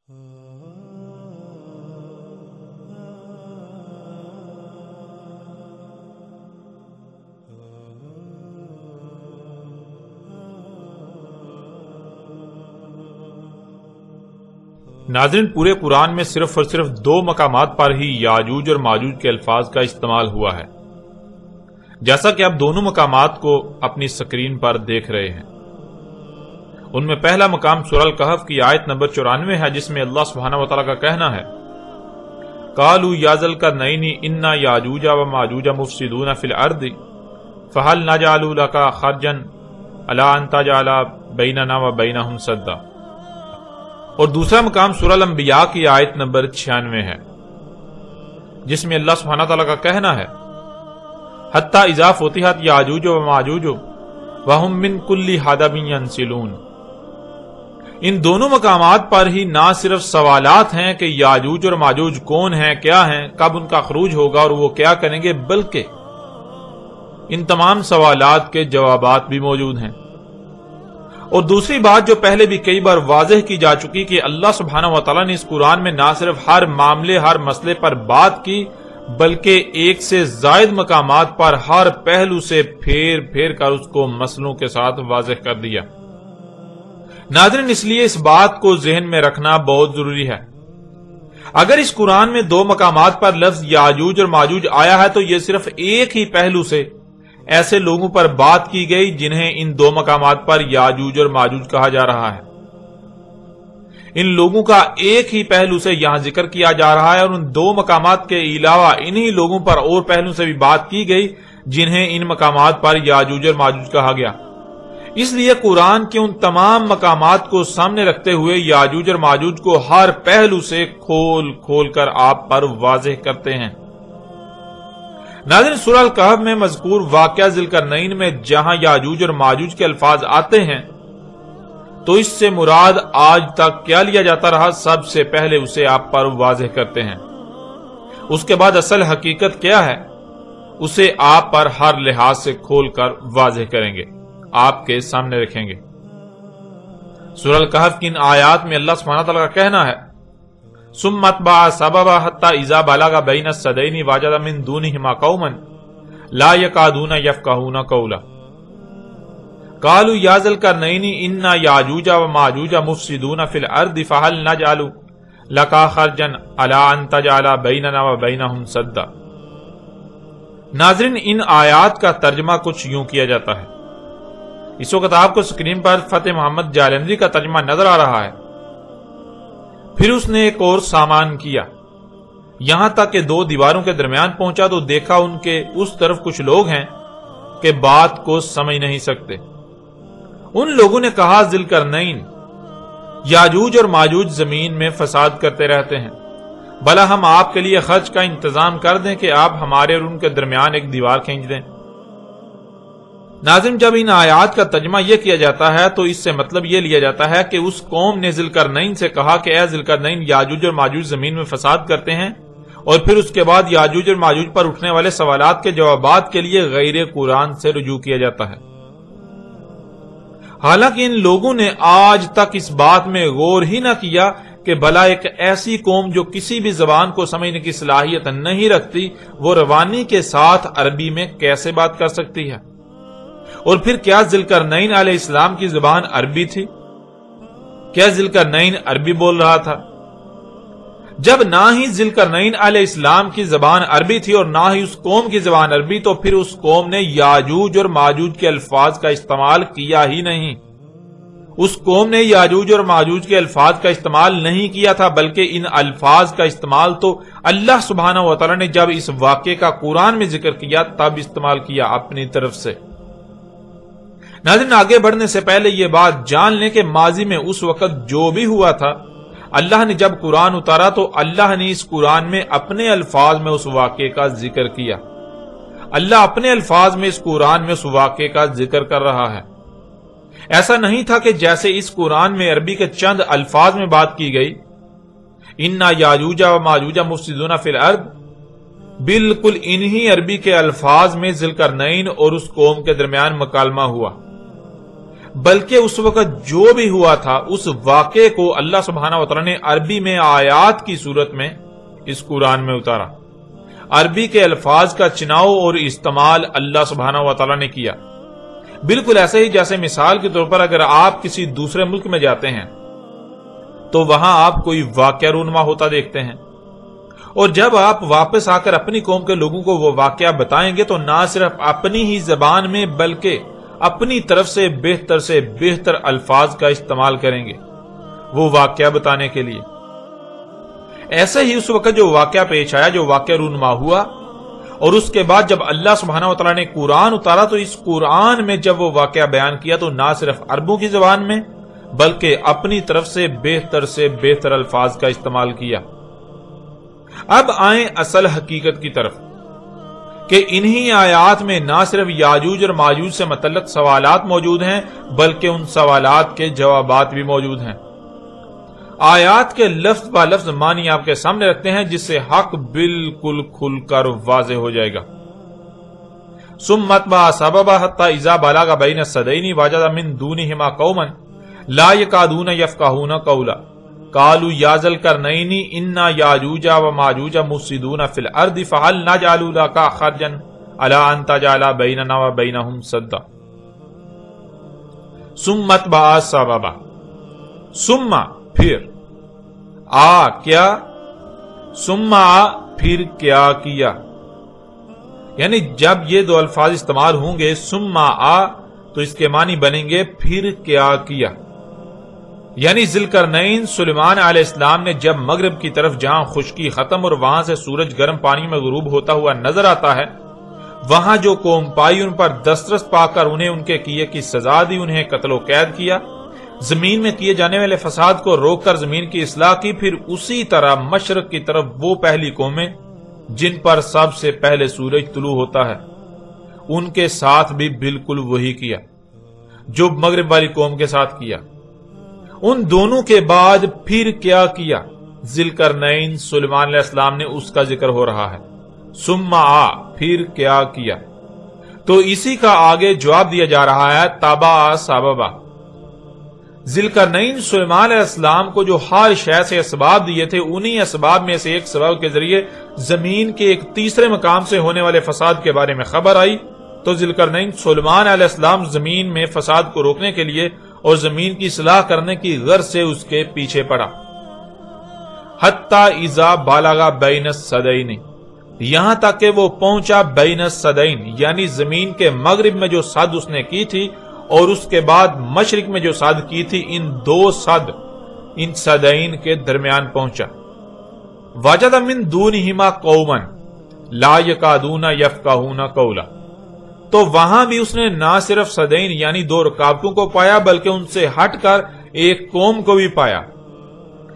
ناظرین، پورے قرآن میں صرف اور صرف 2 مقامات پر ہی یاجوج اور ماجوج کے الفاظ کا استعمال ہوا ہے، جیسا کہ آپ دونوں مقامات کو اپنی سکرین پر دیکھ رہے ہیں۔ ان میں پہلا مقام سورہ الکہف کی آیت نمبر 94 ہے، جس میں اللہ سبحانہ و تعالیٰ کا کہنا ہے قالوا یا ذا القرنین انا یاجوج و ماجوج مفسدون فی الارض فہل نجعل لک خرجا الی ان تجعل بیننا و بینہم سدا۔ اور دوسرا مقام سورہ الانبیاء کی آیت نمبر 96 ہے، جس میں اللہ سبحانہ تعالیٰ کا کہنا ہے حتی اذا فتحت یاجوج و ماجوج وہم من کل حدب ینسلون۔ ان دونوں مقامات پر ہی نہ صرف سوالات ہیں کہ یاجوج اور ماجوج کون ہیں، کیا ہیں، کب ان کا خروج ہوگا اور وہ کیا کریں گے، بلکہ ان تمام سوالات کے جوابات بھی موجود ہیں۔ اور دوسری بات جو پہلے بھی کئی بار واضح کی جا چکی کہ اللہ سبحانہ و تعالیٰ نے اس قرآن میں نہ صرف ہر معاملے، ہر مسئلے پر بات کی، بلکہ ایک سے زائد مقامات پر ہر پہلو سے پھیر پھیر کر اس کو مسئلوں کے ساتھ واضح کر دیا۔ ناظرین، اس لیے اس بات کو ذہن میں رکھنا بہت ضروری ہے۔ اگر اس قرآن میں 2 مقامات پر لفظ یاجوج اور ماجوج آیا ہے تو یہ صرف ایک ہی پہلو سے ایسے لوگوں پر بات کی گئی جنہیں ان 2 مقامات پر یاجوج اور ماجوج کہا جا رہا ہے۔ ان لوگوں کا ایک ہی پہلو سے یہاں ذکر کیا جا رہا ہے، اور ان 2 مقامات کے علاوہ انہی لوگوں پر اور پہلو سے بھی بات کی گئی جنہیں ان مقامات پر یاجوج اور ماجوج کہا گیا۔ اس لیے قرآن کے ان تمام مقامات کو سامنے رکھتے ہوئے یاجوج اور ماجوج کو ہر پہلو سے کھول کھول کر آپ پر واضح کرتے ہیں۔ ناظرین، سورہ الکہف میں مذکور واقعہ ذی القرنین میں جہاں یاجوج اور ماجوج کے الفاظ آتے ہیں تو اس سے مراد آج تک کیا لیا جاتا رہا، سب سے پہلے اسے آپ پر واضح کرتے ہیں۔ اس کے بعد اصل حقیقت کیا ہے اسے آپ پر ہر لحاظ سے کھول کر واضح کریں گے، آپ کے سامنے رکھیں گے۔ سورہ الکہف کی ان آیات میں اللہ سبحانہ تعالیٰ کا کہنا ہے ثم اتبع سببا حتى اذا بلغ بين السدين وجد من دونهما قوما لا يكادون يفقهون قولا قالوا يا ذا القرنين ان ياجوج وماجوج مفسدون في الارض فهل نجعل لك خرجا على ان تجعل بيننا وبينهم سدا۔ ناظرین، ان آیات کا ترجمہ کچھ یوں کیا جاتا ہے، اس وقت آپ کو سکرین پر فتح محمد جالندری کا ترجمہ نظر آ رہا ہے۔ پھر اس نے ایک اور سامان کیا، یہاں تک کہ 2 دیواروں کے درمیان پہنچا تو دیکھا ان کے اس طرف کچھ لوگ ہیں کہ بات کو سمجھ نہیں سکتے۔ ان لوگوں نے کہا ذی القرنین، یاجوج اور ماجوج زمین میں فساد کرتے رہتے ہیں، بھلا ہم آپ کے لیے خرچ کا انتظام کر دیں کہ آپ ہمارے اور ان کے درمیان ایک دیوار کھینچ دیں۔ ناظرین، جب ان آیات کا ترجمہ یہ کیا جاتا ہے تو اس سے مطلب یہ لیا جاتا ہے کہ اس قوم نے ذی القرنین سے کہا کہ اے ذی القرنین، یاجوج اور ماجوج زمین میں فساد کرتے ہیں، اور پھر اس کے بعد یاجوج اور ماجوج پر اٹھنے والے سوالات کے جوابات کے لیے غیر قرآن سے رجوع کیا جاتا ہے۔ حالانکہ ان لوگوں نے آج تک اس بات میں غور ہی نہ کیا کہ بھلا ایک ایسی قوم جو کسی بھی زبان کو سمجھنے کی صلاحیت نہیں رکھتی، وہ روانی کے ساتھ عربی میں کیسے بات کر سکتی ہے؟ اور پھر کیا ذی القرنین علیہ السلام کی زبان عربی تھی؟ کیا ذی القرنین عربی بول رہا تھا؟ جب نہ ہی ذی القرنین علیہ السلام کی زبان عربی تھی اور نہ ہی اس قوم کی زبان عربی، تو پھر اس قوم نے یاجوج اور ماجوج کے الفاظ کا استعمال کیا ہی نہیں۔ اس قوم نے یاجوج اور ماجوج کے الفاظ کا استعمال نہیں کیا تھا، بلکہ ان الفاظ کا استعمال تو اللہ سبحانہ و تعالی نے جب اس واقعے کا قرآن میں ذکر کیا تب استعمال کیا اپنی طرف سے۔ ناظرین، آگے بڑھنے سے پہلے یہ بات جان لیں کہ ماضی میں اس وقت جو بھی ہوا تھا، اللہ نے جب قرآن اتارا تو اللہ نے اس قرآن میں اپنے الفاظ میں اس واقعے کا ذکر کیا۔ اللہ اپنے الفاظ میں اس قرآن میں اس واقعے کا ذکر کر رہا ہے۔ ایسا نہیں تھا کہ جیسے اس قرآن میں عربی کے چند الفاظ میں بات کی گئی، اِنَّا یاجوج و ماجوج مفسدون فی الارض، بالکل انہی عربی کے الفاظ میں ذی القرنین اور اس قوم کے درمیان مکالمہ ہوا، بلکہ اس وقت جو بھی ہوا تھا اس واقعے کو اللہ سبحانہ و تعالی نے عربی میں آیات کی صورت میں اس قرآن میں اتارا. عربی کے الفاظ کا چناؤ اور استعمال اللہ سبحانہ و تعالی نے کیا. بالکل ایسے ہی جیسے مثال کے طور پر اگر آپ کسی دوسرے ملک میں جاتے ہیں تو وہاں آپ کوئی واقعہ رونما ہوتا دیکھتے ہیں، اور جب آپ واپس آ کر اپنی قوم کے لوگوں کو وہ واقعہ بتائیں گے تو نہ صرف اپنی ہی زبان میں بلکہ اپنی طرف سے بہتر الفاظ کا استعمال کریں گے وہ واقعہ بتانے کے لیے. ایسے ہی اس وقت جو واقعہ پیش آیا، جو واقعہ رونما ہوا، اور اس کے بعد جب اللہ سبحانہ و تعالیٰ نے قرآن اتارا تو اس قرآن میں جب وہ واقعہ بیان کیا تو نہ صرف عربوں کی زبان میں بلکہ اپنی طرف سے بہتر الفاظ کا استعمال کیا. اب آئیں اصل حقیقت کی طرف کہ انہی آیات میں نہ صرف یاجوج اور ماجوج سے متعلق سوالات موجود ہیں بلکہ ان سوالات کے جوابات بھی موجود ہیں. آیات کے لفظ با لفظ معنی آپ کے سامنے رکھتے ہیں جس سے حق بالکل کھل کر واضح ہو جائے گا. ثم اتبع سببا حتى اذا بلغ بين السدين وجد من دونهما قوما لا يكادون يفقهون قولا قالوا يا ذا القرنين ان ياجوج وماجوج مفسدون في الارض فهل نجعل لك خرجا على ان تجعل بيننا وبينهم سدا. ثم اتبع سببا، ثم پھر کیا، ثم پھر کیا کیا، یعنی جب یہ دو الفاظ استعمال ہوں گے ثم تو اس کے معنی بنیں گے پھر کیا کیا. یعنی ذوالقرنین سلیمان علیہ السلام نے جب مغرب کی طرف جہاں خشکی ختم اور وہاں سے سورج گرم پانی میں غروب ہوتا ہوا نظر آتا ہے، وہاں جو قوم پائی ان پر دسترس پا کر انہیں ان کے کیے کی سزا دی، انہیں قتل و قید کیا، زمین میں کیے جانے والے فساد کو روک کر زمین کی اصلاح کی. پھر اسی طرح مشرق کی طرف وہ پہلی قومیں جن پر سب سے پہلے سورج طلوع ہوتا ہے ان کے ساتھ بھی بالکل وہی کیا جو مغرب والی قوم کے ساتھ کیا. ان دونوں کے بعد پھر کیا کیا، ذوالقرنین سلیمان علیہ السلام نے اس کا ذکر ہو رہا ہے. ثم پھر کیا کیا، تو اسی کا آگے جواب دیا جا رہا ہے تابع سببا. ذوالقرنین سلیمان علیہ السلام کو جو ہر شے سے اسباب دیے تھے انہی اسباب میں سے ایک سبب کے ذریعے زمین کے ایک تیسرے مقام سے ہونے والے فساد کے بارے میں خبر آئی تو ذوالقرنین سلیمان علیہ السلام زمین میں فساد کو روکنے کے لیے اور زمین کی اصلاح کرنے کی غرض سے اس کے پیچھے پڑا. حتی اذا بالغ بین السدین، یہاں تک کہ وہ پہنچا بین السدین یعنی زمین کے مغرب میں جو سد اس نے کی تھی اور اس کے بعد مشرق میں جو سد کی تھی، ان دو سد ان سدین کے درمیان پہنچا. وجد من دونہما قوما لا یکادون یفقہون قولا، تو وہاں بھی اس نے نہ صرف سدین یعنی دو رکاوٹوں کو پایا بلکہ ان سے ہٹ کر ایک قوم کو بھی پایا.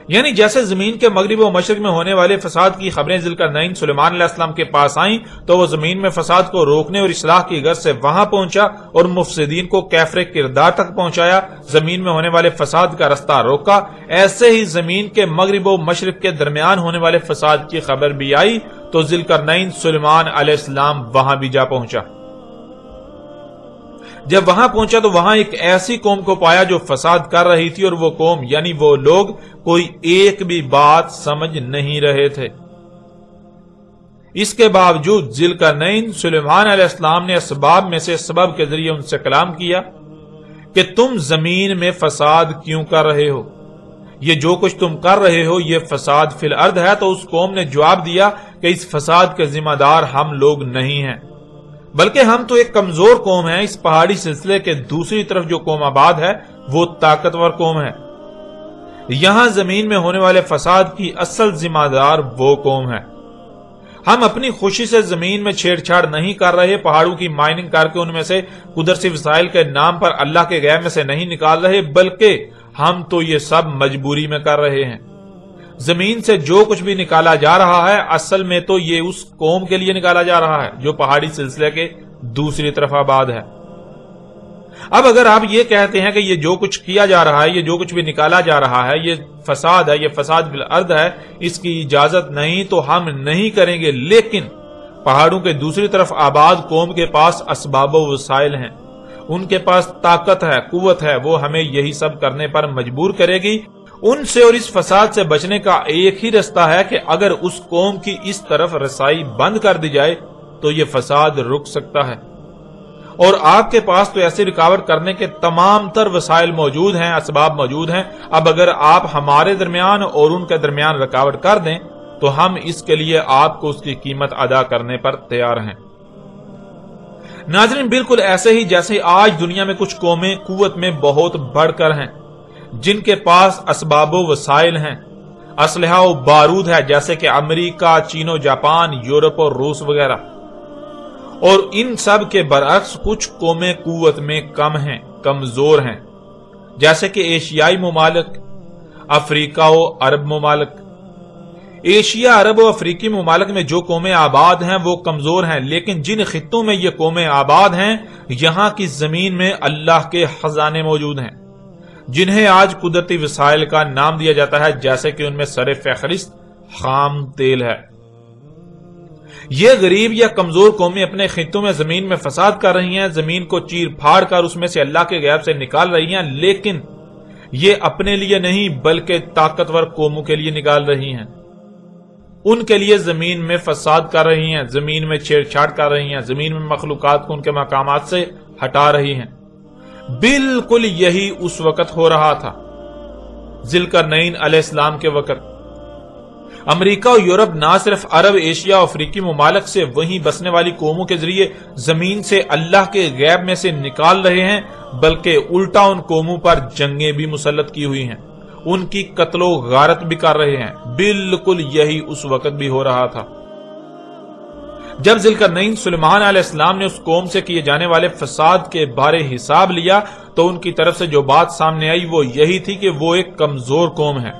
یعنی جیسے زمین کے مغرب و مشرق میں ہونے والے فساد کی خبریں ذوالقرنین سلیمان علیہ السلام کے پاس آئیں تو وہ زمین میں فساد کو روکنے اور اصلاح کی غرض سے وہاں پہنچا اور مفسدین کو کیفر کردار تک پہنچایا، زمین میں ہونے والے فساد کا رستہ روکا. ایسے ہی زمین کے مغرب و مشرق کے درمیان ہونے والے فساد کی خبر بھی آئی تو ذوالقرنین سلیمان علیہ السلام وہاں بھی جا پہنچا. جب وہاں پہنچا تو وہاں ایک ایسی قوم کو پایا جو فساد کر رہی تھی اور وہ قوم یعنی وہ لوگ کوئی ایک بھی بات سمجھ نہیں رہے تھے. اس کے باوجود ذوالقرنین سلیمان علیہ السلام نے اسباب میں سے سبب کے ذریعے ان سے کلام کیا کہ تم زمین میں فساد کیوں کر رہے ہو، یہ جو کچھ تم کر رہے ہو یہ فساد فی الارض ہے. تو اس قوم نے جواب دیا کہ اس فساد کے ذمہ دار ہم لوگ نہیں ہیں بلکہ ہم تو ایک کمزور قوم ہیں. اس پہاڑی سلسلے کے دوسری طرف جو قوم آباد ہے وہ طاقتور قوم ہے. یہاں زمین میں ہونے والے فساد کی اصل ذمہ دار وہ قوم ہے. ہم اپنی خوشی سے زمین میں چھیڑ چھاڑ نہیں کر رہے، پہاڑوں کی مائننگ کر کے ان میں سے قدرتی وسائل کے نام پر اللہ کے غیر میں سے نہیں نکال رہے، بلکہ ہم تو یہ سب مجبوری میں کر رہے ہیں. زمین سے جو کچھ بھی نکالا جا رہا ہے اصل میں تو یہ اس قوم کے لیے نکالا جا رہا ہے جو پہاڑی سلسلے کے دوسری طرف آباد ہے. اب اگر آپ یہ کہتے ہیں کہ یہ جو کچھ کیا جا رہا ہے، یہ جو کچھ بھی نکالا جا رہا ہے یہ فساد ہے، یہ فساد بالارض ہے، اس کی اجازت نہیں تو ہم نہیں کریں گے، لیکن پہاڑوں کے دوسری طرف آباد قوم کے پاس اسباب و وسائل ہیں ان کے پاس طاقت ہے، قوت ہے، وہ ہمیں یہی سب کرنے پر مجبور کرے گی۔ ان سے اور اس فساد سے بچنے کا ایک ہی رستہ ہے کہ اگر اس قوم کی اس طرف رسائی بند کر دی جائے تو یہ فساد رک سکتا ہے۔ اور آپ کے پاس تو ایسی رکاوٹ کرنے کے تمام تر وسائل موجود ہیں، اسباب موجود ہیں۔ اب اگر آپ ہمارے درمیان اور ان کے درمیان رکاوٹ کر دیں تو ہم اس کے لیے آپ کو اس کی قیمت ادا کرنے پر تیار ہیں۔ ناظرین، بالکل ایسے ہی جیسے آج دنیا میں کچھ قومیں قوت میں بہت بڑھ کر ہیں، جن کے پاس اسباب و وسائل ہیں، اسلحہ و بارود ہے، جیسے کہ امریکہ، چین و جاپان، یورپ اور روس وغیرہ، اور ان سب کے برعکس کچھ قومیں قوت میں کم ہیں، کمزور ہیں، جیسے کہ ایشیائی ممالک، افریقہ و عرب ممالک۔ ایشیا، عرب و افریقی ممالک میں جو قومیں آباد ہیں وہ کمزور ہیں، لیکن جن خطوں میں یہ قومیں آباد ہیں یہاں کی زمین میں اللہ کے خزانے موجود ہیں، جنہیں آج قدرتی وسائل کا نام دیا جاتا ہے، جیسے کہ ان میں سر فہرست خام تیل ہے۔ یہ غریب یا کمزور قومیں اپنے خطوں میں زمین میں فساد کر رہی ہیں، زمین کو چیر پھاڑ کر اس میں سے اللہ کے غیب سے نکال رہی ہیں، لیکن یہ اپنے لیے نہیں بلکہ طاقتور قوموں کے لیے نکال رہی ہیں۔ ان کے لیے زمین میں فساد کر رہی ہیں، زمین میں چھیڑ چھاڑ کر رہی ہیں، زمین میں مخلوقات کو ان کے مقامات سے ہٹا رہی ہیں۔ بالکل یہی اس وقت ہو رہا تھا، ذوالقرنین علیہ السلام کے وقت۔ امریکہ اور یورپ نہ صرف عرب، ایشیا اور افریقی ممالک سے وہیں بسنے والی قوموں کے ذریعے زمین سے اللہ کے غیب میں سے نکال رہے ہیں، بلکہ الٹا ان قوموں پر جنگیں بھی مسلط کی ہوئی ہیں، ان کی قتل و غارت بھی کر رہے ہیں۔ بالکل یہی اس وقت بھی ہو رہا تھا۔ جب ذوالقرنین سلیمان علیہ السلام نے اس قوم سے کیے جانے والے فساد کے بارے حساب لیا تو ان کی طرف سے جو بات سامنے آئی وہ یہی تھی کہ وہ ایک کمزور قوم ہے،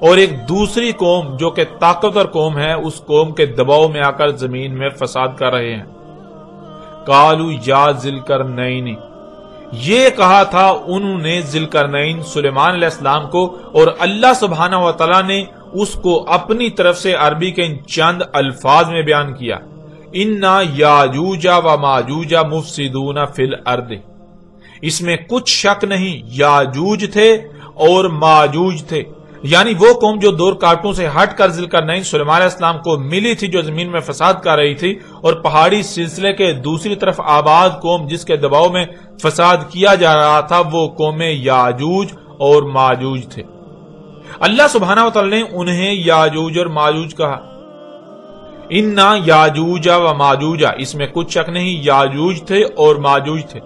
اور ایک دوسری قوم جو کہ طاقتور قوم ہے اس قوم کے دباؤ میں آ کر زمین میں فساد کر رہے ہیں۔ قالوا یا ذوالقرنین، یہ کہا تھا انہوں نے ذوالقرنین سلیمان علیہ السلام کو، اور اللہ سبحانہ و تعالی نے اس کو اپنی طرف سے عربی کے ان چند الفاظ میں بیان کیا، انا یاجوج و ماجوج مفسدون فی الارض۔ اس میں کچھ شک نہیں، یاجوج تھے اور ماجوج تھے، یعنی وہ قوم جو دو رکاوٹوں سے ہٹ کر ذوالقرنین سلیمان علیہ السلام کو ملی تھی، جو زمین میں فساد کر رہی تھی، اور پہاڑی سلسلے کے دوسری طرف آباد قوم جس کے دباؤ میں فساد کیا جا رہا تھا، وہ قوم یاجوج اور ماجوج تھے۔ اللہ سبحانہ و تعالی نے انہیں یاجوج اور ماجوج کہا، انا یاجوج و ماجوج، اس میں کچھ شک نہیں، یاجوج تھے اور ماجوج تھے۔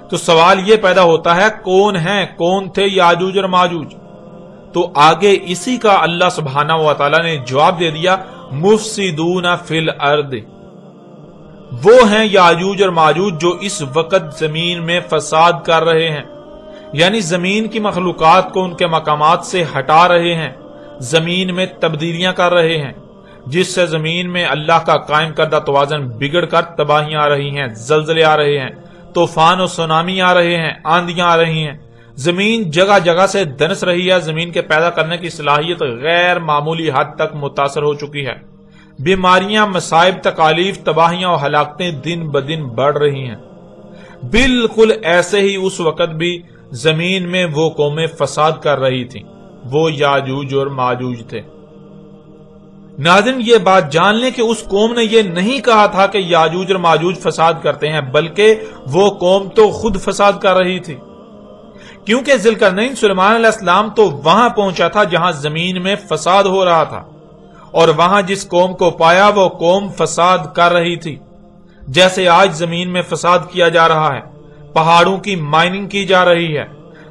تو سوال یہ پیدا ہوتا ہے کون ہیں، کون تھے یاجوج اور ماجوج؟ تو آگے اسی کا اللہ سبحانہ و تعالی نے جواب دے دیا، مفسدون فی الارض، وہ ہیں یاجوج اور ماجوج جو اس وقت زمین میں فساد کر رہے ہیں، یعنی زمین کی مخلوقات کو ان کے مقامات سے ہٹا رہے ہیں، زمین میں تبدیلیاں کر رہے ہیں، جس سے زمین میں اللہ کا قائم کردہ توازن بگڑ کر تباہیاں آ رہی ہیں، زلزلے آ رہے ہیں، طوفان و سونامی آ رہے ہیں، آندیاں آ رہی ہیں، زمین جگہ جگہ سے دنس رہی ہے، زمین کے پیدا کرنے کی صلاحیت غیر معمولی حد تک متاثر ہو چکی ہے، بیماریاں، مصائب، تکالیف، تباہیاں اور ہلاکتیں دن بدن بڑھ رہی ہیں۔ بالکل ایسے ہی اس وقت بھی زمین میں وہ قومیں فساد کر رہی تھیں، وہ یاجوج اور ماجوج تھے۔ ناظرین، یہ بات جان لیں کہ اس قوم نے یہ نہیں کہا تھا کہ یاجوج اور ماجوج فساد کرتے ہیں، بلکہ وہ قوم تو خود فساد کر رہی تھی، کیونکہ ذوالقرنین سلیمان علیہ السلام تو وہاں پہنچا تھا جہاں زمین میں فساد ہو رہا تھا، اور وہاں جس قوم کو پایا وہ قوم فساد کر رہی تھی، جیسے آج زمین میں فساد کیا جا رہا ہے، پہاڑوں کی مائننگ کی جا رہی ہے،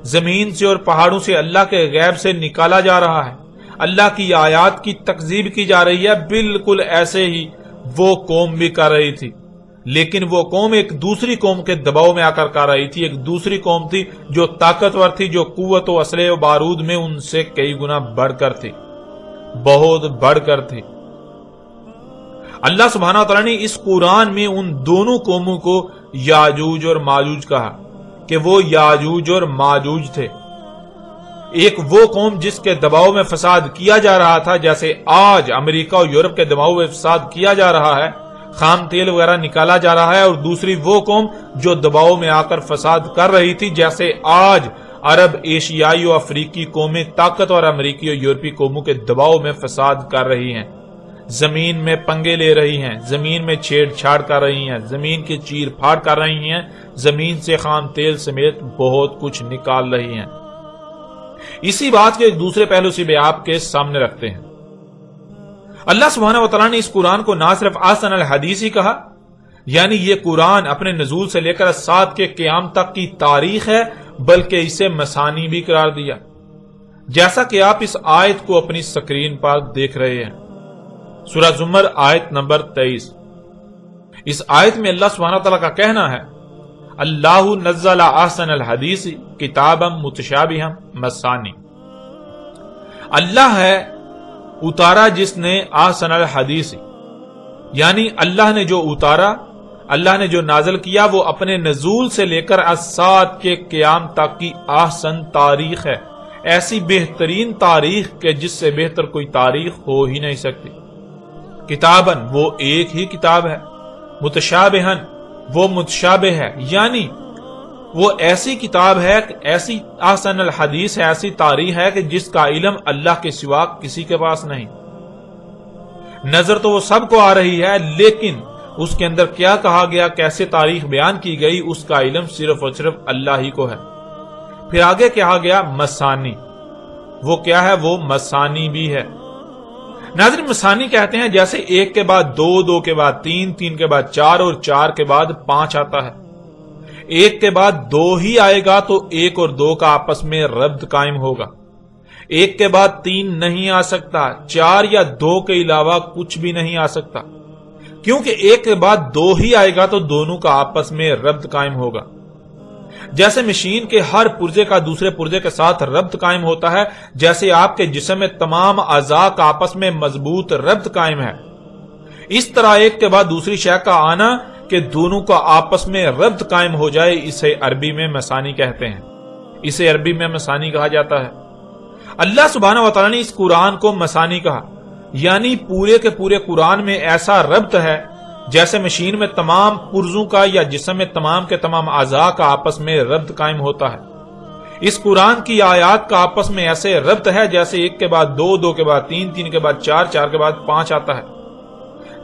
زمین سے اور پہاڑوں سے اللہ کے غیب سے نکالا جا رہا ہے، اللہ کی آیات کی تکذیب کی جا رہی ہے۔ بالکل ایسے ہی وہ قوم بھی کر رہی تھی، لیکن وہ قوم ایک دوسری قوم کے دباؤ میں آ کر کر رہی تھی، ایک دوسری قوم تھی جو طاقتور تھی، جو قوت و اسلحے و بارود میں ان سے کئی گنا بڑھ کر تھی، بہت بڑھ کر تھی۔ اللہ سبحانہ و تعالی نے اس قرآن میں ان دونوں قوموں کو یاجوج اور ماجوج کہا کہ وہ یاجوج اور ماجوج تھے۔ ایک وہ قوم جس کے دباؤ میں فساد کیا جا رہا تھا، جیسے آج امریکہ اور یورپ کے دباؤ میں فساد کیا جا رہا ہے، خام تیل وغیرہ نکالا جا رہا ہے، اور دوسری وہ قوم جو دباؤ میں آ کر فساد کر رہی تھی، جیسے آج عرب، ایشیائی اور افریقی قومیں طاقت اور امریکی اور یورپی قوموں کے دباؤ میں فساد کر رہی ہیں، زمین میں پنگے لے رہی ہیں، زمین میں چھیڑ چھاڑ کر رہی ہیں، زمین کی چیر پھاڑ کر رہی ہیں، زمین سے خام تیل سمیت بہت کچھ نکال رہی ہیں۔ اسی بات کے ایک دوسرے پہلو سے بھی آپ کے سامنے رکھتے ہیں۔ اللہ سبحانہ وتعالیٰ نے اس قرآن کو نہ صرف احسن الحدیث ہی کہا، یعنی یہ قرآن اپنے نزول سے لے کر سات کے قیام تک کی تاریخ ہے، بلکہ اسے مثانی بھی قرار دیا، جیسا کہ آپ اس آیت کو اپنی سکرین پر دیکھ رہے ہیں۔ سورہ زمر آیت نمبر 23۔ اس آیت میں اللہ سبحانہ وتعالیٰ کا کہنا ہے، اللہ نزل احسن الحدیث کتابا متشابہا مثانی۔ اللہ ہے اتارا جس نے احسن الحدیث، یعنی اللہ نے جو اتارا، اللہ نے جو نازل کیا، وہ اپنے نزول سے لے کر الساعۃ کے قیام تک کی احسن تاریخ ہے، ایسی بہترین تاریخ کہ جس سے بہتر کوئی تاریخ ہو ہی نہیں سکتی۔ کتابن وہ ایک ہی کتاب ہے، متشابہن وہ متشابہ ہے، یعنی وہ ایسی کتاب ہے، ایسی احسن الحدیث ہے، ایسی تاریخ ہے کہ جس کا علم اللہ کے سوا کسی کے پاس نہیں۔ نظر تو وہ سب کو آ رہی ہے، لیکن اس کے اندر کیا کہا گیا، کیسے تاریخ بیان کی گئی، اس کا علم صرف اور صرف اللہ ہی کو ہے۔ پھر آگے کہا گیا مثانی، وہ کیا ہے، وہ مثانی بھی ہے۔ ناظرین، مثانی کہتے ہیں جیسے ایک کے بعد دو، دو کے بعد تین، تین کے بعد چار اور چار کے بعد پانچ آتا ہے۔ ایک کے بعد دو ہی آئے گا تو ایک اور دو کا آپس میں ربط قائم ہوگا۔ ایک کے بعد تین نہیں آ سکتا، چار یا دو کے علاوہ کچھ بھی نہیں آ سکتا، کیونکہ ایک کے بعد دو ہی آئے گا تو دونوں کا آپس میں ربط قائم ہوگا۔ جیسے مشین کے ہر پرزے کا دوسرے پرزے کے ساتھ ربط قائم ہوتا ہے، جیسے آپ کے جسم میں تمام اعضاء کا آپس میں مضبوط ربط قائم ہے، اس طرح ایک کے بعد دوسری شے کا آنا کہ دونوں کا آپس میں ربط قائم ہو جائے، اسے عربی میں مثانی کہتے ہیں، اسے عربی میں مثانی کہا جاتا ہے۔ اللہ سبحانہ وتعالی نے اس قرآن کو مثانی کہا، یعنی پورے کے پورے قرآن میں ایسا ربط ہے جیسے مشین میں تمام پرزوں کا یا جسم میں تمام کے تمام اعضاء کا آپس میں ربط قائم ہوتا ہے۔ اس قرآن کی آیات کا آپس میں ایسے ربط ہے جیسے ایک کے بعد دو، دو کے بعد تین، تین کے بعد چار، چار کے بعد پانچ آتا ہے۔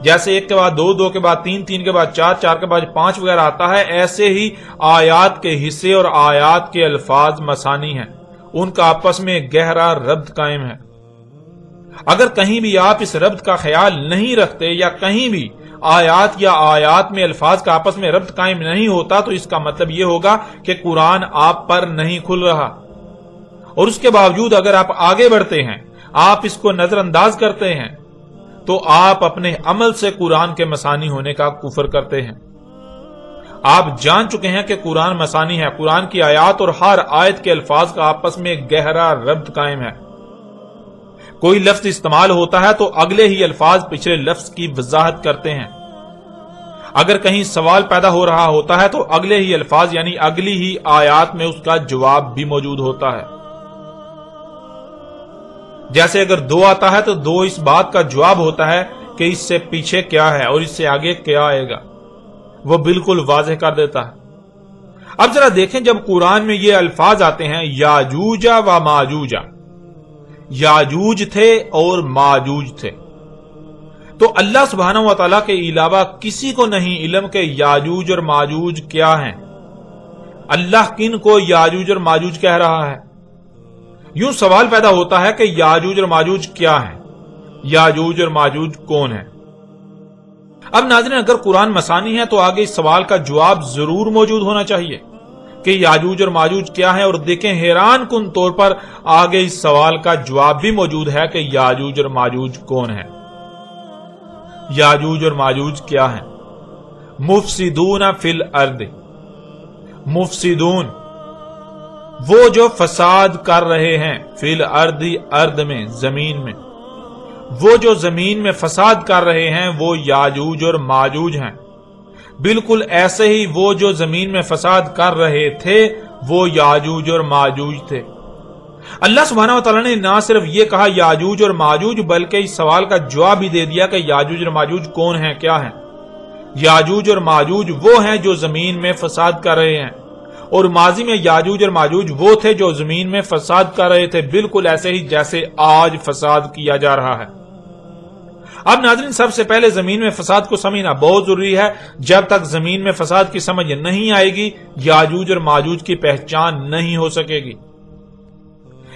جیسے ایک کے بعد دو، دو کے بعد تین، تین کے بعد چار، چار کے بعد پانچ وغیرہ آتا ہے، ایسے ہی آیات کے حصے اور آیات کے الفاظ مثانی ہیں، ان کا آپس میں گہرا ربط قائم ہے۔ اگر کہیں بھی آپ اس ربط کا خیال نہیں رکھتے یا کہیں بھی آیات یا آیات میں الفاظ کا آپس میں ربط قائم نہیں ہوتا تو اس کا مطلب یہ ہوگا کہ قرآن آپ پر نہیں کھل رہا، اور اس کے باوجود اگر آپ آگے بڑھتے ہیں، آپ اس کو نظر انداز کرتے ہیں، تو آپ اپنے عمل سے قرآن کے مثانی ہونے کا کفر کرتے ہیں۔ آپ جان چکے ہیں کہ قرآن مثانی ہے، قرآن کی آیات اور ہر آیت کے الفاظ کا آپس میں گہرا ربط قائم ہے۔ کوئی لفظ استعمال ہوتا ہے تو اگلے ہی الفاظ پچھلے لفظ کی وضاحت کرتے ہیں۔ اگر کہیں سوال پیدا ہو رہا ہوتا ہے تو اگلے ہی الفاظ یعنی اگلی ہی آیات میں اس کا جواب بھی موجود ہوتا ہے۔ جیسے اگر دو آتا ہے تو دو اس بات کا جواب ہوتا ہے کہ اس سے پیچھے کیا ہے اور اس سے آگے کیا آئے گا، وہ بالکل واضح کر دیتا ہے۔ اب ذرا دیکھیں، جب قرآن میں یہ الفاظ آتے ہیں یاجوج و ماجوج، یاجوج تھے اور ماجوج تھے، تو اللہ سبحانہ و تعالیٰ کے علاوہ کسی کو نہیں علم کہ یاجوج اور ماجوج کیا ہیں۔ اللہ کن کو یاجوج اور ماجوج کہہ رہا ہے؟ یوں سوال پیدا ہوتا ہے کہ یاجوج اور ماجوج کیا ہیں، یاجوج اور ماجوج کون ہیں؟ اب ناظرین، اگر قرآن مثانی ہے تو آگے اس سوال کا جواب ضرور موجود ہونا چاہیے کہ یاجوج اور ماجوج کیا ہیں، اور دیکھیں حیران کن طور پر آگے اس سوال کا جواب بھی موجود ہے کہ یاجوج اور ماجوج کون ہیں۔ یاجوج اور ماجوج کیا ہیں؟ مفسدون فی الارض، مفسدون وہ جو فساد کر رہے ہیں، فی الارض ارض میں، زمین میں، وہ جو زمین میں فساد کر رہے ہیں وہ یاجوج اور ماجوج ہیں۔ بالکل ایسے ہی وہ جو زمین میں فساد کر رہے تھے وہ یاجوج اور ماجوج تھے۔ اللہ سبحانہ و تعالیٰ نے نہ صرف یہ کہا یاجوج اور ماجوج، بلکہ اس سوال کا جواب بھی دے دیا کہ یاجوج اور ماجوج کون ہیں، کیا ہیں۔ یاجوج اور ماجوج وہ ہیں جو زمین میں فساد کر رہے ہیں، اور ماضی میں یاجوج اور ماجوج وہ تھے جو زمین میں فساد کر رہے تھے، بالکل ایسے ہی جیسے آج فساد کیا جا رہا ہے۔ اب ناظرین، سب سے پہلے زمین میں فساد کو سمجھنا بہت ضروری ہے۔ جب تک زمین میں فساد کی سمجھ نہیں آئے گی، یاجوج اور ماجوج کی پہچان نہیں ہو سکے گی۔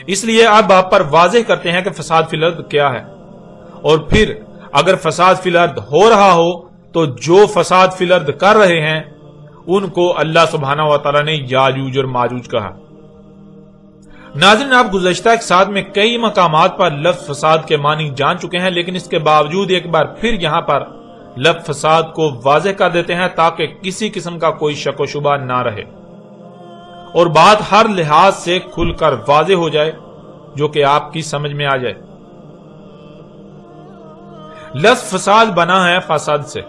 اس لیے اب آپ پر واضح کرتے ہیں کہ فساد فی الارض کیا ہے، اور پھر اگر فساد فی الارض ہو رہا ہو تو جو فساد فی الارض کر رہے ہیں ان کو اللہ سبحانہ و تعالی نے یاجوج اور ماجوج کہا۔ ناظرین، آپ گزشتہ ایک ساتھ میں کئی مقامات پر لفظ فساد کے معنی جان چکے ہیں، لیکن اس کے باوجود ایک بار پھر یہاں پر لفظ فساد کو واضح کر دیتے ہیں تاکہ کسی قسم کا کوئی شک و شبہ نہ رہے اور بات ہر لحاظ سے کھل کر واضح ہو جائے، جو کہ آپ کی سمجھ میں آ جائے۔ لفظ فساد بنا ہے فساد سے،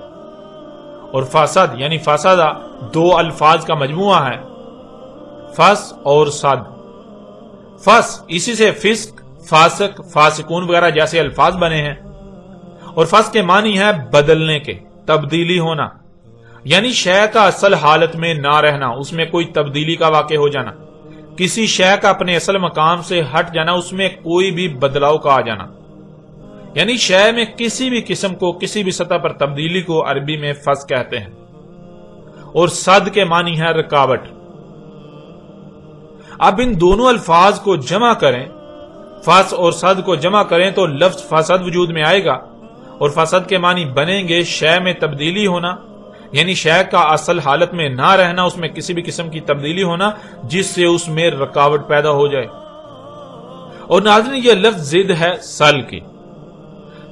اور فساد یعنی فسادہ دو الفاظ کا مجموعہ ہے، فس اور صد۔ فس اسی سے فسق، فاسق، فاسقون وغیرہ جیسے الفاظ بنے ہیں، اور فس کے معنی ہے بدلنے کے، تبدیلی ہونا، یعنی شے کا اصل حالت میں نہ رہنا، اس میں کوئی تبدیلی کا واقع ہو جانا، کسی شے کا اپنے اصل مقام سے ہٹ جانا، اس میں کوئی بھی بدلاؤ کا آ جانا، یعنی شے میں کسی بھی قسم کو، کسی بھی سطح پر تبدیلی کو عربی میں فس کہتے ہیں۔ اور صد کے معنی ہے رکاوٹ۔ اب ان دونوں الفاظ کو جمع کریں، فس اور صد کو جمع کریں تو لفظ فساد وجود میں آئے گا، اور فساد کے معنی بنیں گے شے میں تبدیلی ہونا، یعنی شے کا اصل حالت میں نہ رہنا، اس میں کسی بھی قسم کی تبدیلی ہونا جس سے اس میں رکاوٹ پیدا ہو جائے۔ اور ناظرین، یہ لفظ ضد ہے سل کی۔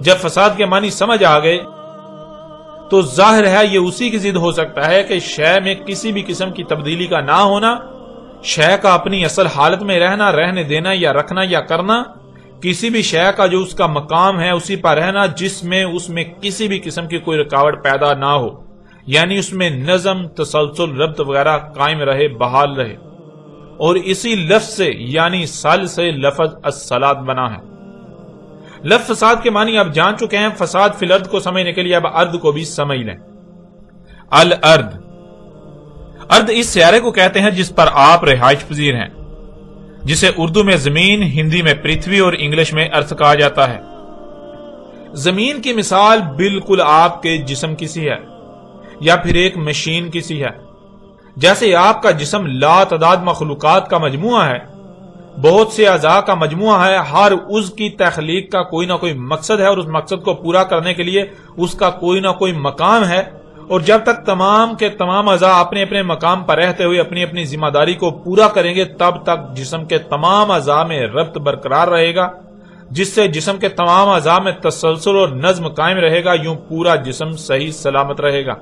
جب فساد کے معنی سمجھ آ گئے تو ظاہر ہے یہ اسی کی ضد ہو سکتا ہے کہ شے میں کسی بھی قسم کی تبدیلی کا نہ ہونا، شے کا اپنی اصل حالت میں رہنا، رہنے دینا یا رکھنا یا کرنا، کسی بھی شے کا جو اس کا مقام ہے اسی پر رہنا جس میں اس میں کسی بھی قسم کی کوئی رکاوٹ پیدا نہ ہو، یعنی اس میں نظم، تسلسل، ربط وغیرہ قائم رہے، بحال رہے۔ اور اسی لفظ سے یعنی سل سے لفظ الصلاۃ بنا ہے۔ لفظ فساد کے معنی اب جان چکے ہیں، فساد فی الارض کو سمجھنے کے لیے اب ارض کو بھی سمجھ لیں۔ الارض، ارض اس سیارے کو کہتے ہیں جس پر آپ رہائش پذیر ہیں، جسے اردو میں زمین، ہندی میں پرتھوی اور انگلش میں ارتھ کہا جاتا ہے۔ زمین کی مثال بالکل آپ کے جسم کی سی ہے، یا پھر ایک مشین کی سی ہے۔ جیسے آپ کا جسم لا تعداد مخلوقات کا مجموعہ ہے، بہت سے اعضاء کا مجموعہ ہے، ہر عضو کی تخلیق کا کوئی نہ کوئی مقصد ہے، اور اس مقصد کو پورا کرنے کے لیے اس کا کوئی نہ کوئی مقام ہے، اور جب تک تمام کے تمام اعضاء اپنے اپنے مقام پر رہتے ہوئے اپنی اپنی ذمہ داری کو پورا کریں گے، تب تک جسم کے تمام اعضاء میں ربط برقرار رہے گا، جس سے جسم کے تمام اعضاء میں تسلسل اور نظم قائم رہے گا، یوں پورا جسم صحیح سلامت رہے گا۔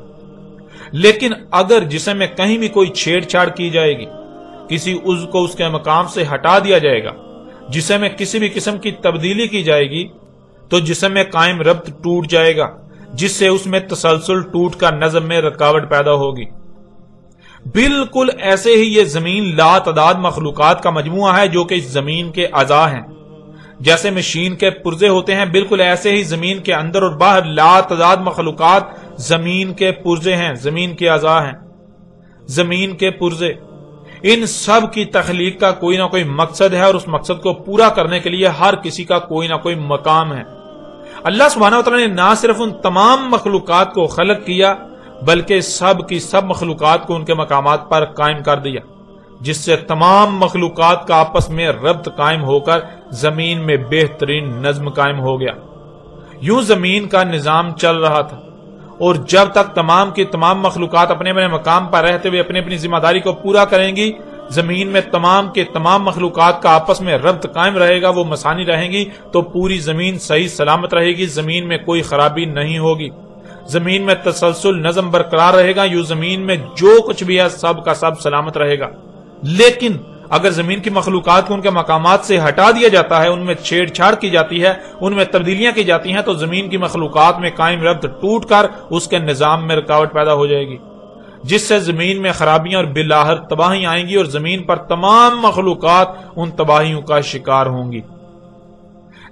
لیکن اگر جسم میں کہیں بھی کوئی چھیڑ چھاڑ کی جائے گی، کسی عضو کو اس کے مقام سے ہٹا دیا جائے گا، جسم میں کسی بھی قسم کی تبدیلی کی جائے گی، تو جسم میں قائم ربط ٹوٹ جائے گا، جس سے اس میں تسلسل ٹوٹ کر نظم میں رکاوٹ پیدا ہوگی۔ بالکل ایسے ہی یہ زمین لا تعداد مخلوقات کا مجموعہ ہے جو کہ اس زمین کے اعضاء ہیں۔ جیسے مشین کے پرزے ہوتے ہیں، بالکل ایسے ہی زمین کے اندر اور باہر لا تعداد مخلوقات زمین کے پرزے ہیں، زمین کے اعضاء ہیں۔ زمین کے پرزے، ان سب کی تخلیق کا کوئی نہ کوئی مقصد ہے، اور اس مقصد کو پورا کرنے کے لیے ہر کسی کا کوئی نہ کوئی مقام ہے۔ اللہ سبحانہ وتعالی نے نہ صرف ان تمام مخلوقات کو خلق کیا، بلکہ سب کی سب مخلوقات کو ان کے مقامات پر قائم کر دیا، جس سے تمام مخلوقات کا آپس میں ربط قائم ہو کر زمین میں بہترین نظم قائم ہو گیا۔ یوں زمین کا نظام چل رہا تھا، اور جب تک تمام کی تمام مخلوقات اپنے اپنے مقام پر رہتے ہوئے اپنی اپنی ذمہ داری کو پورا کریں گی، زمین میں تمام کے تمام مخلوقات کا آپس میں ربط قائم رہے گا، وہ مسانی رہیں گی، تو پوری زمین صحیح سلامت رہے گی، زمین میں کوئی خرابی نہیں ہوگی، زمین میں تسلسل نظم برقرار رہے گا، یوں زمین میں جو کچھ بھی ہے سب کا سب سلامت رہے گا۔ لیکن اگر زمین کی مخلوقات کو ان کے مقامات سے ہٹا دیا جاتا ہے، ان میں چھیڑ چھاڑ کی جاتی ہے، ان میں تبدیلیاں کی جاتی ہیں، تو زمین کی مخلوقات میں قائم ربط ٹوٹ کر اس کے نظام میں رکاوٹ پیدا ہو جائے گی، جس سے زمین میں خرابیاں اور بالآخر تباہیاں آئیں گی، اور زمین پر تمام مخلوقات ان تباہیوں کا شکار ہوں گی۔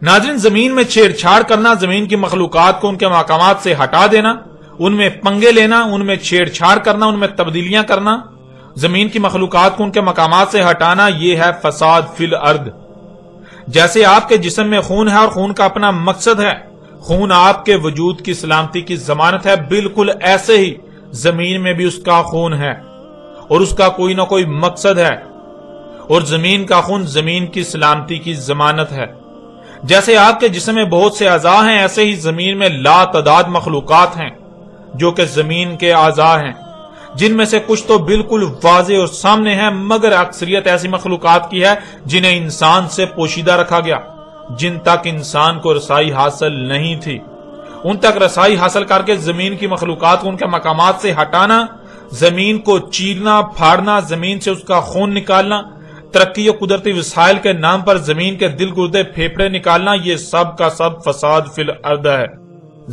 ناظرین، زمین میں چھیڑ چھاڑ کرنا، زمین کی مخلوقات کو ان کے مقامات سے ہٹا دینا ان میں پنگے لینا، ان میں چھیڑ چھاڑ کرنا، ان میں تبدیلیاں کرنا، زمین کی مخلوقات کو ان کے مقامات سے ہٹانا، یہ ہے فساد فی الارض۔ جیسے آپ کے جسم میں خون ہے اور خون کا اپنا مقصد ہے، خون آپ کے وجود کی سلامتی کی ضمانت ہے، بالکل ایسے ہی زمین میں بھی اس کا خون ہے اور اس کا کوئی نہ کوئی مقصد ہے، اور زمین کا خون زمین کی سلامتی کی ضمانت ہے۔ جیسے آپ کے جسم میں بہت سے اعضاء ہیں، ایسے ہی زمین میں لا تعداد مخلوقات ہیں جو کہ زمین کے اعضاء ہیں، جن میں سے کچھ تو بالکل واضح اور سامنے ہیں، مگر اکثریت ایسی مخلوقات کی ہے جنہیں انسان سے پوشیدہ رکھا گیا، جن تک انسان کو رسائی حاصل نہیں تھی۔ ان تک رسائی حاصل کر کے زمین کی مخلوقات کو ان کے مقامات سے ہٹانا، زمین کو چیرنا پھاڑنا، زمین سے اس کا خون نکالنا، ترقی و قدرتی وسائل کے نام پر زمین کے دل گردے پھیپھڑے نکالنا، یہ سب کا سب فساد فی الارض ہے۔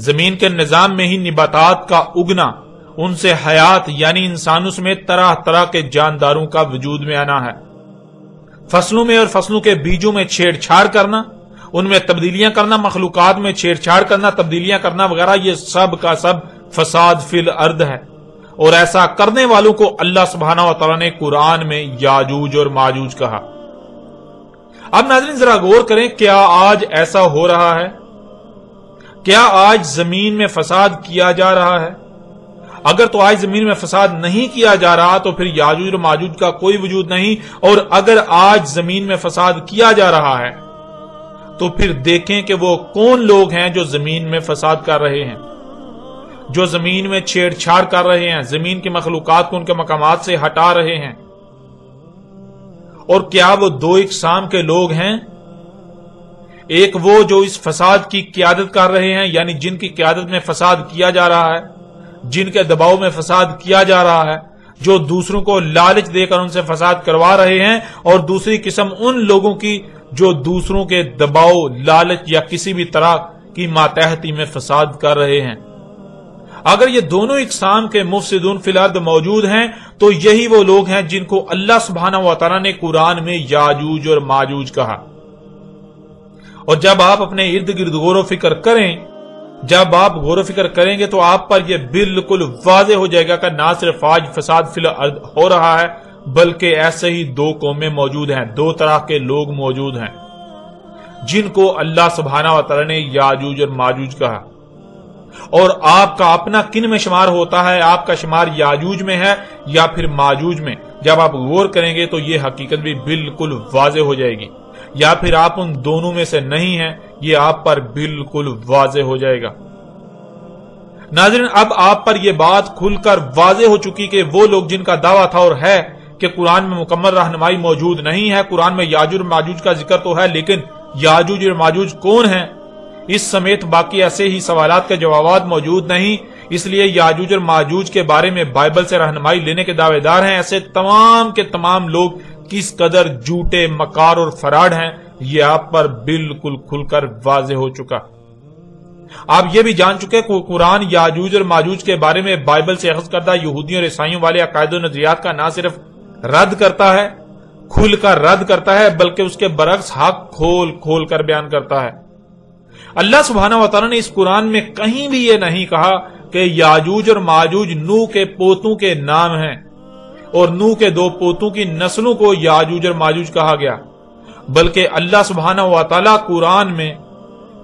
زمین کے نظام میں ہی نباتات کا اگنا، ان سے حیات یعنی انسانوں سمیت طرح طرح کے جانداروں کا وجود میں آنا ہے۔ فصلوں میں اور فصلوں کے بیجوں میں چھیڑ چھاڑ کرنا، ان میں تبدیلیاں کرنا، مخلوقات میں چھیڑ چھاڑ کرنا، تبدیلیاں کرنا وغیرہ، یہ سب کا سب فساد فی الارض ہے۔ اور ایسا کرنے والوں کو اللہ سبحانہ و تعالیٰ نے قرآن میں یاجوج اور ماجوج کہا۔ اب ناظرین ذرا غور کریں، کیا آج ایسا ہو رہا ہے؟ کیا آج زمین میں فساد کیا جا رہا ہے؟ اگر تو آج زمین میں فساد نہیں کیا جا رہا تو پھر یاجوج اور ماجوج کا کوئی وجود نہیں، اور اگر آج زمین میں فساد کیا جا رہا ہے تو پھر دیکھیں کہ وہ کون لوگ ہیں جو زمین میں فساد کر رہے ہیں، جو زمین میں چھیڑ چھاڑ کر رہے ہیں، زمین کی مخلوقات کو ان کے مقامات سے ہٹا رہے ہیں۔ اور کیا وہ دو اقسام کے لوگ ہیں؟ ایک وہ جو اس فساد کی قیادت کر رہے ہیں، یعنی جن کی قیادت میں فساد کیا جا رہا ہے، جن کے دباؤ میں فساد کیا جا رہا ہے، جو دوسروں کو لالچ دے کر ان سے فساد کروا رہے ہیں، اور دوسری قسم ان لوگوں کی جو دوسروں کے دباؤ، لالچ یا کسی بھی طرح کی ماتحتی میں فساد کر رہے ہیں۔ اگر یہ دونوں اقسام کے مفسدون فی الارض موجود ہیں تو یہی وہ لوگ ہیں جن کو اللہ سبحانہ و تعالیٰ نے قرآن میں یاجوج اور ماجوج کہا۔ اور جب آپ اپنے ارد گرد غور و فکر کریں، جب آپ غور و فکر کریں گے تو آپ پر یہ بالکل واضح ہو جائے گا کہ نہ صرف آج فساد فی الارض ہو رہا ہے، بلکہ ایسے ہی دو قومیں موجود ہیں، دو طرح کے لوگ موجود ہیں جن کو اللہ سبحانہ و تعالیٰ نے یاجوج اور ماجوج کہا۔ اور آپ کا اپنا کن میں شمار ہوتا ہے؟ آپ کا شمار یاجوج میں ہے یا پھر ماجوج میں؟ جب آپ غور کریں گے تو یہ حقیقت بھی بالکل واضح ہو جائے گی، یا پھر آپ ان دونوں میں سے نہیں ہیں، یہ آپ پر بالکل واضح ہو جائے گا۔ ناظرین اب آپ پر یہ بات کھل کر واضح ہو چکی کہ وہ لوگ جن کا دعویٰ تھا اور ہے کہ قرآن میں مکمل رہنمائی موجود نہیں ہے، قرآن میں یاجوج اور ماجوج کا ذکر تو ہے لیکن یاجوج اور ماجوج کون ہیں، اس سمیت باقی ایسے ہی سوالات کے جوابات موجود نہیں، اس لیے یاجوج اور ماجوج کے بارے میں بائبل سے رہنمائی لینے کے دعوے دار ہیں۔ ایسے تمام کے تمام لوگ کس قدر جھوٹے، مکار اور فراڈ ہیں، یہ آپ پر بالکل کھل کر واضح ہو چکا۔ آپ یہ بھی جان چکے کہ قرآن یاجوج اور ماجوج کے بارے میں بائبل سے اخذ کردہ یہودیوں اور عیسائیوں والے عقائد و نظریات کا نہ صرف رد کرتا ہے، کھل کر رد کرتا ہے، بلکہ اس کے برعکس حق کھول کھول کر بیان کرتا ہے۔ اللہ سبحانہ و تعالیٰ نے اس قرآن میں کہیں بھی یہ نہیں کہا کہ یاجوج اور ماجوج نوح کے پوتوں کے نام ہیں اور نوح کے دو پوتوں کی نسلوں کو یاجوج اور ماجوج کہا گیا، بلکہ اللہ سبحانہ و تعالیٰ قرآن میں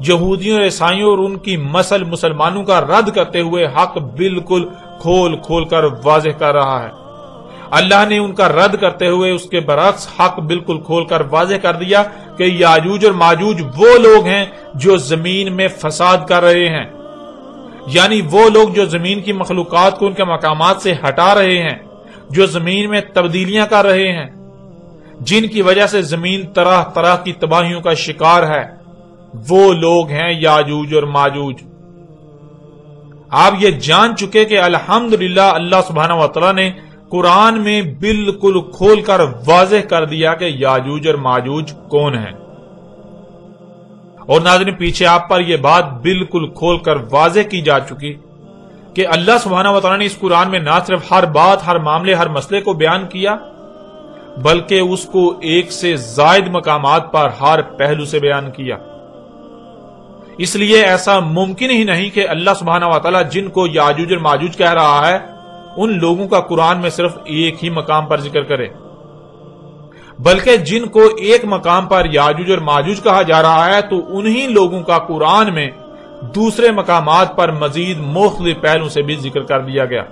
یہودیوں اور عیسائیوں اور ان کی مسلمانوں کا رد کرتے ہوئے حق بالکل کھول کھول کر واضح کر رہا ہے۔ اللہ نے ان کا رد کرتے ہوئے اس کے برعکس حق بالکل کھول کر واضح کر دیا کہ یاجوج اور ماجوج وہ لوگ ہیں جو زمین میں فساد کر رہے ہیں، یعنی وہ لوگ جو زمین کی مخلوقات کو ان کے مقامات سے ہٹا رہے ہیں، جو زمین میں تبدیلیاں کر رہے ہیں، جن کی وجہ سے زمین طرح طرح کی تباہیوں کا شکار ہے، وہ لوگ ہیں یاجوج اور ماجوج۔ آپ یہ جان چکے کہ الحمدللہ اللہ سبحانہ و تعالیٰ نے قرآن میں بالکل کھول کر واضح کر دیا کہ یاجوج اور ماجوج کون ہیں۔ اور ناظرین پیچھے آپ پر یہ بات بالکل کھول کر واضح کی جا چکی کہ اللہ سبحانہ و تعالیٰ نے اس قرآن میں نہ صرف ہر بات، ہر معاملے، ہر مسئلے کو بیان کیا، بلکہ اس کو ایک سے زائد مقامات پر ہر پہلو سے بیان کیا۔ اس لیے ایسا ممکن ہی نہیں کہ اللہ سبحانہ و تعالیٰ جن کو یاجوج اور ماجوج کہہ رہا ہے ان لوگوں کا قرآن میں صرف ایک ہی مقام پر ذکر کرے، بلکہ جن کو ایک مقام پر یاجوج اور ماجوج کہا جا رہا ہے تو انہی لوگوں کا قرآن میں دوسرے مقامات پر مزید مختلف پہلوں سے بھی ذکر کر دیا گیا۔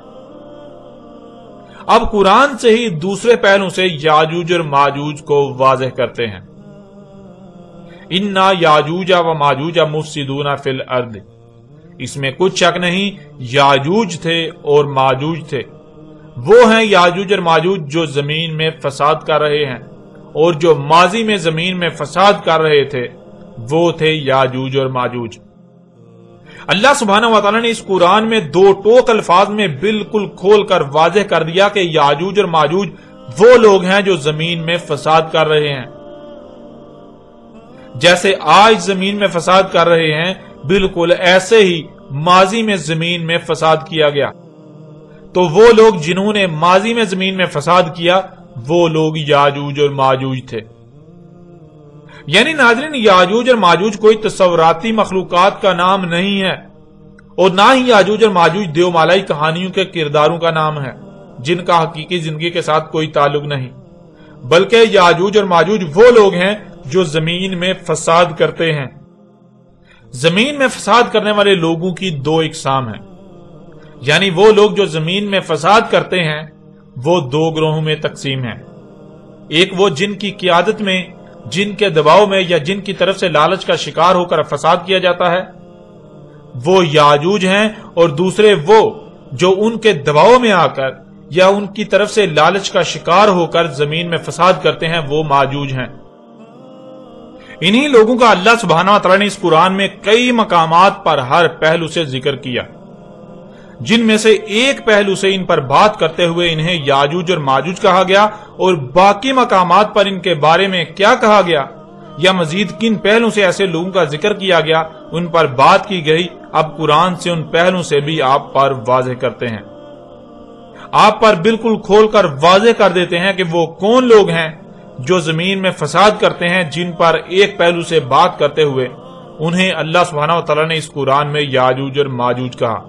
اب قرآن سے ہی دوسرے پہلوں سے یاجوج اور ماجوج کو واضح کرتے ہیں۔ اِنَّا یاجوج و ماجوج مفسدون فی الارض، اس میں کچھ شک نہیں یاجوج تھے اور ماجوج تھے، وہ ہیں یاجوج اور ماجوج جو زمین میں فساد کر رہے ہیں، اور جو ماضی میں زمین میں فساد کر رہے تھے وہ تھے یاجوج اور ماجوج۔ اللہ سبحانہ و تعالیٰ نے اس قرآن میں دو ٹوک الفاظ میں بالکل کھول کر واضح کر دیا کہ یاجوج اور ماجوج وہ لوگ ہیں جو زمین میں فساد کر رہے ہیں۔ جیسے آج زمین میں فساد کر رہے ہیں بالکل ایسے ہی ماضی میں زمین میں فساد کیا گیا، تو وہ لوگ جنہوں نے ماضی میں زمین میں فساد کیا وہ لوگ یاجوج اور ماجوج تھے۔ یعنی ناظرین یاجوج اور ماجوج کوئی تصوراتی مخلوقات کا نام نہیں ہے، اور نہ ہی یاجوج اور ماجوج دیومالائی کہانیوں کے کرداروں کا نام ہے جن کا حقیقی زندگی کے ساتھ کوئی تعلق نہیں، بلکہ یاجوج اور ماجوج وہ لوگ ہیں جو زمین میں فساد کرتے ہیں۔ زمین میں فساد کرنے والے لوگوں کی دو اقسام ہیں، یعنی وہ لوگ جو زمین میں فساد کرتے ہیں وہ دو گروہوں میں تقسیم ہیں۔ ایک وہ جن کی قیادت میں، جن کے دباؤ میں یا جن کی طرف سے لالچ کا شکار ہو کر فساد کیا جاتا ہے وہ یاجوج ہیں، اور دوسرے وہ جو ان کے دباؤ میں آ کر یا ان کی طرف سے لالچ کا شکار ہو کر زمین میں فساد کرتے ہیں وہ ماجوج ہیں۔ انہی لوگوں کا اللہ سبحانہ و تعالیٰ نے اس قرآن میں کئی مقامات پر ہر پہلو سے ذکر کیا، جن میں سے ایک پہلو سے ان پر بات کرتے ہوئے انہیں یاجوج اور ماجوج کہا گیا، اور باقی مقامات پر ان کے بارے میں کیا کہا گیا یا مزید کن پہلوں سے ایسے لوگوں کا ذکر کیا گیا ان پر بات کی گئی۔ اب قرآن سے ان پہلوں سے بھی آپ پر واضح کرتے ہیں، آپ پر بالکل کھول کر واضح کر دیتے ہیں کہ وہ کون لوگ ہیں جو زمین میں فساد کرتے ہیں، جن پر ایک پہلو سے بات کرتے ہوئے انہیں اللہ سبحانہ و تعالیٰ نے اس قرآن میں یاجوج اور ماجوج کہا۔